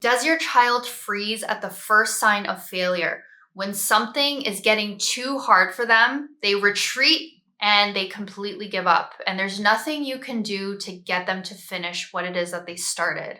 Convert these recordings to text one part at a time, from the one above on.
Does your child freeze at the first sign of failure? When something is getting too hard for them, they retreat and they completely give up. And there's nothing you can do to get them to finish what it is that they started.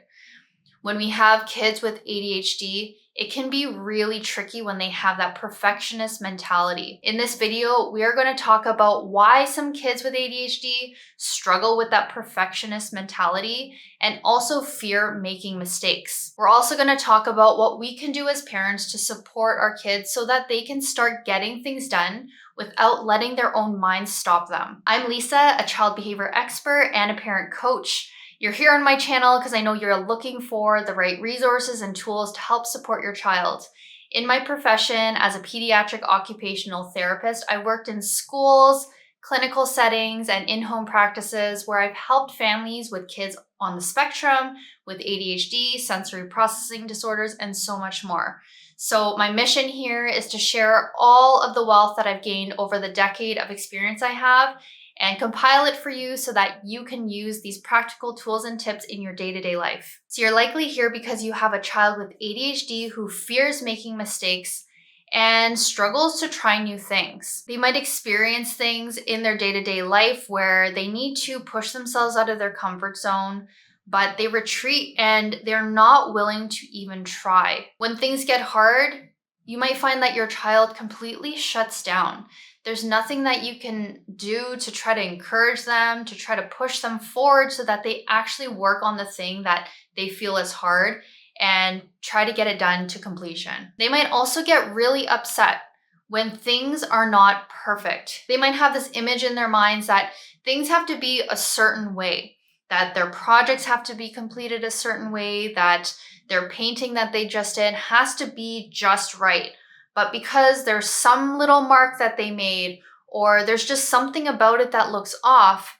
When we have kids with ADHD, it can be really tricky when they have that perfectionist mentality. In this video, we are going to talk about why some kids with ADHD struggle with that perfectionist mentality and also fear making mistakes. We're also going to talk about what we can do as parents to support our kids so that they can start getting things done without letting their own minds stop them. I'm Lisa, a child behavior expert and a parent coach. You're here on my channel because I know you're looking for the right resources and tools to help support your child. In my profession as a pediatric occupational therapist, I worked in schools, clinical settings, and in-home practices where I've helped families with kids on the spectrum, with ADHD, sensory processing disorders, and so much more. So my mission here is to share all of the wealth that I've gained over the decade of experience I have and compile it for you so that you can use these practical tools and tips in your day-to-day life. So you're likely here because you have a child with ADHD who fears making mistakes and struggles to try new things. They might experience things in their day-to-day life where they need to push themselves out of their comfort zone, but they retreat and they're not willing to even try. When things get hard, you might find that your child completely shuts down. There's nothing that you can do to try to encourage them, to try to push them forward so that they actually work on the thing that they feel is hard and try to get it done to completion. They might also get really upset when things are not perfect. They might have this image in their minds that things have to be a certain way, that their projects have to be completed a certain way, that their painting that they just did has to be just right. But because there's some little mark that they made, or there's just something about it that looks off,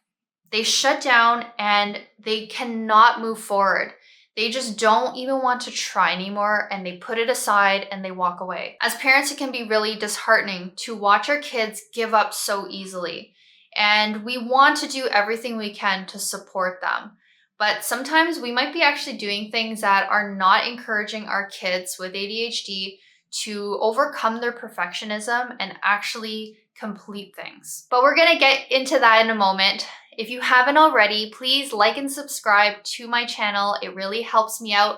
they shut down and they cannot move forward. They just don't even want to try anymore and they put it aside and they walk away. As parents, it can be really disheartening to watch our kids give up so easily. And we want to do everything we can to support them. But sometimes we might be actually doing things that are not encouraging our kids with ADHD to overcome their perfectionism and actually complete things. But we're gonna get into that in a moment. If you haven't already, please like and subscribe to my channel. It really helps me out.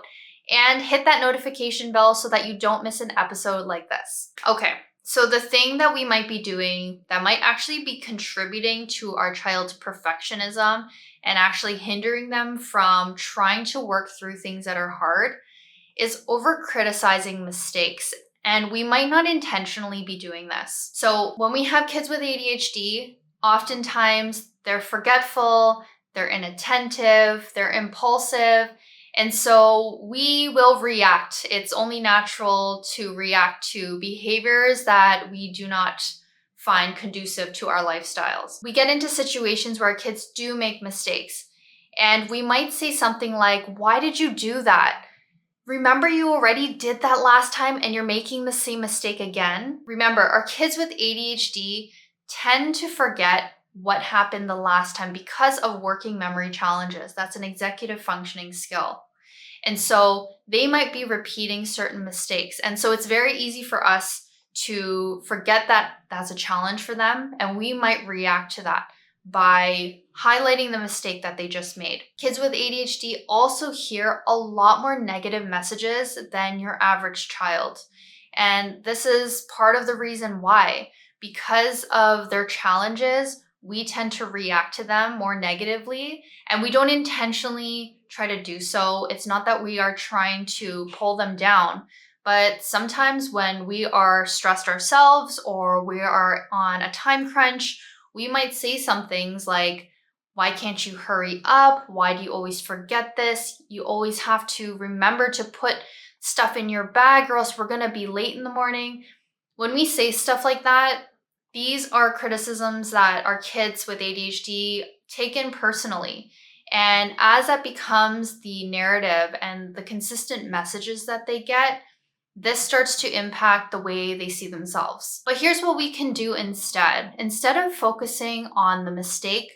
And hit that notification bell so that you don't miss an episode like this. Okay, so the thing that we might be doing that might actually be contributing to our child's perfectionism and actually hindering them from trying to work through things that are hard is over-criticizing mistakes. And we might not intentionally be doing this. So when we have kids with ADHD, oftentimes they're forgetful, they're inattentive, they're impulsive, and so we will react. It's only natural to react to behaviors that we do not find conducive to our lifestyles. We get into situations where our kids do make mistakes, and we might say something like, "Why did you do that? Remember, you already did that last time and you're making the same mistake again." Remember, our kids with ADHD tend to forget what happened the last time because of working memory challenges. That's an executive functioning skill. And so they might be repeating certain mistakes. And so it's very easy for us to forget that that's a challenge for them. And we might react to that by highlighting the mistake that they just made. Kids with ADHD also hear a lot more negative messages than your average child. And this is part of the reason why. Because of their challenges, we tend to react to them more negatively, and we don't intentionally try to do so. It's not that we are trying to pull them down, but sometimes when we are stressed ourselves or we are on a time crunch, we might say some things like, "Why can't you hurry up? Why do you always forget this? You always have to remember to put stuff in your bag or else we're gonna be late in the morning." When we say stuff like that, these are criticisms that our kids with ADHD take in personally. And as that becomes the narrative and the consistent messages that they get, this starts to impact the way they see themselves. But here's what we can do instead. Instead of focusing on the mistake,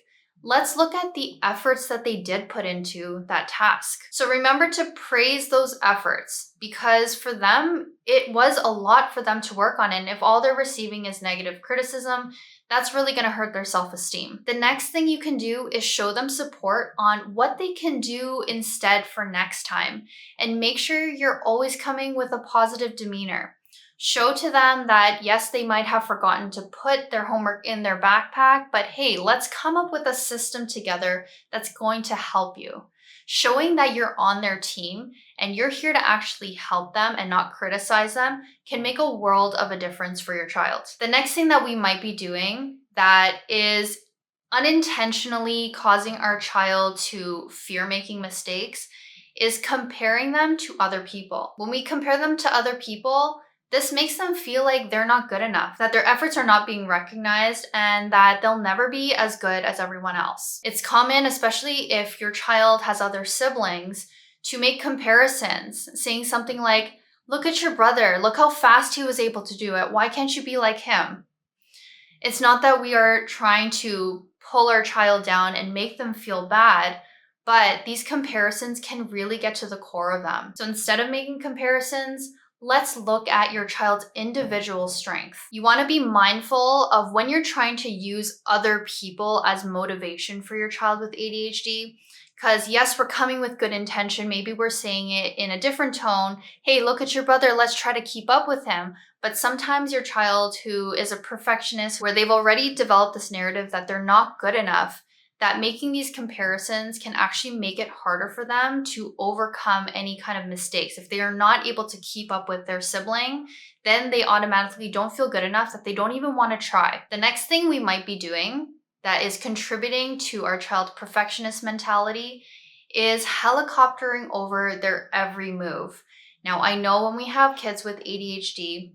let's look at the efforts that they did put into that task. So remember to praise those efforts, because for them, it was a lot for them to work on. And if all they're receiving is negative criticism, that's really going to hurt their self-esteem. The next thing you can do is show them support on what they can do instead for next time. And make sure you're always coming with a positive demeanor. Show to them that yes, they might have forgotten to put their homework in their backpack, but hey, let's come up with a system together that's going to help you. Showing that you're on their team and you're here to actually help them and not criticize them can make a world of a difference for your child. The next thing that we might be doing that is unintentionally causing our child to fear making mistakes is comparing them to other people. When we compare them to other people, this makes them feel like they're not good enough, that their efforts are not being recognized, and that they'll never be as good as everyone else. It's common, especially if your child has other siblings, to make comparisons, saying something like, "Look at your brother, look how fast he was able to do it. Why can't you be like him?" It's not that we are trying to pull our child down and make them feel bad, but these comparisons can really get to the core of them. So instead of making comparisons, let's look at your child's individual strength. You want to be mindful of when you're trying to use other people as motivation for your child with ADHD. Because yes, we're coming with good intention. Maybe we're saying it in a different tone. Hey, look at your brother. Let's try to keep up with him. But sometimes your child who is a perfectionist, where they've already developed this narrative that they're not good enough, that making these comparisons can actually make it harder for them to overcome any kind of mistakes. If they are not able to keep up with their sibling, then they automatically don't feel good enough that they don't even want to try. The next thing we might be doing that is contributing to our child's perfectionist mentality is helicoptering over their every move. Now, I know when we have kids with ADHD,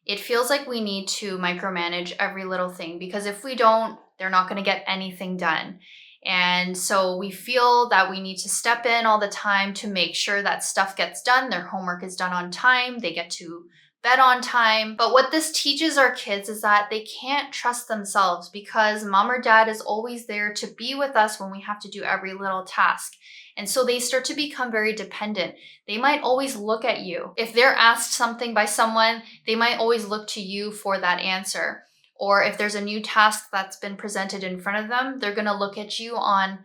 it feels like we need to micromanage every little thing, because if we don't, they're not going to get anything done. And so we feel that we need to step in all the time to make sure that stuff gets done, their homework is done on time, they get to bed on time. But what this teaches our kids is that they can't trust themselves, because mom or dad is always there to be with us when we have to do every little task. And so they start to become very dependent. They might always look at you. If they're asked something by someone, they might always look to you for that answer. Or if there's a new task that's been presented in front of them, they're going to look at you on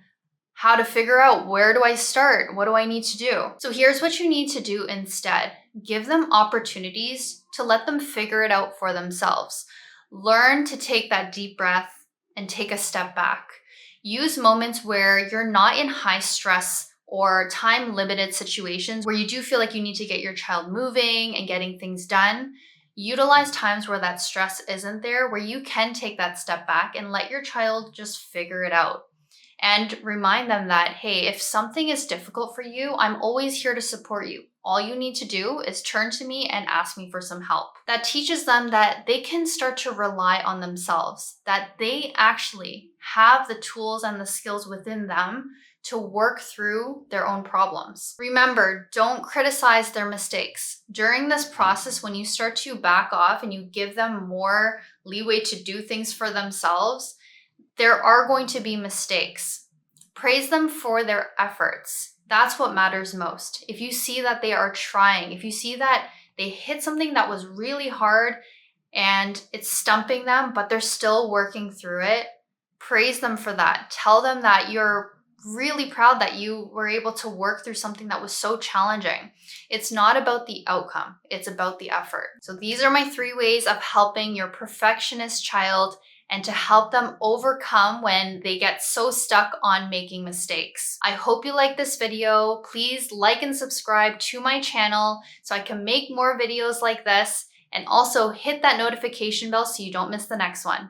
how to figure out, where do I start? What do I need to do? So here's what you need to do instead. Give them opportunities to let them figure it out for themselves. Learn to take that deep breath and take a step back. Use moments where you're not in high stress or time limited situations where you do feel like you need to get your child moving and getting things done. Utilize times where that stress isn't there, where you can take that step back and let your child just figure it out. And remind them that, hey, if something is difficult for you, I'm always here to support you. All you need to do is turn to me and ask me for some help. That teaches them that they can start to rely on themselves, that they actually have the tools and the skills within them to work through their own problems. Remember, don't criticize their mistakes. During this process, when you start to back off and you give them more leeway to do things for themselves, there are going to be mistakes. Praise them for their efforts. That's what matters most. If you see that they are trying, if you see that they hit something that was really hard and it's stumping them, but they're still working through it, praise them for that. Tell them that you're really proud that you were able to work through something that was so challenging. It's not about the outcome, it's about the effort. So these are my 3 ways of helping your perfectionist child and to help them overcome when they get so stuck on making mistakes. I hope you like this video. Please like and subscribe to my channel so I can make more videos like this, and also hit that notification bell so you don't miss the next one.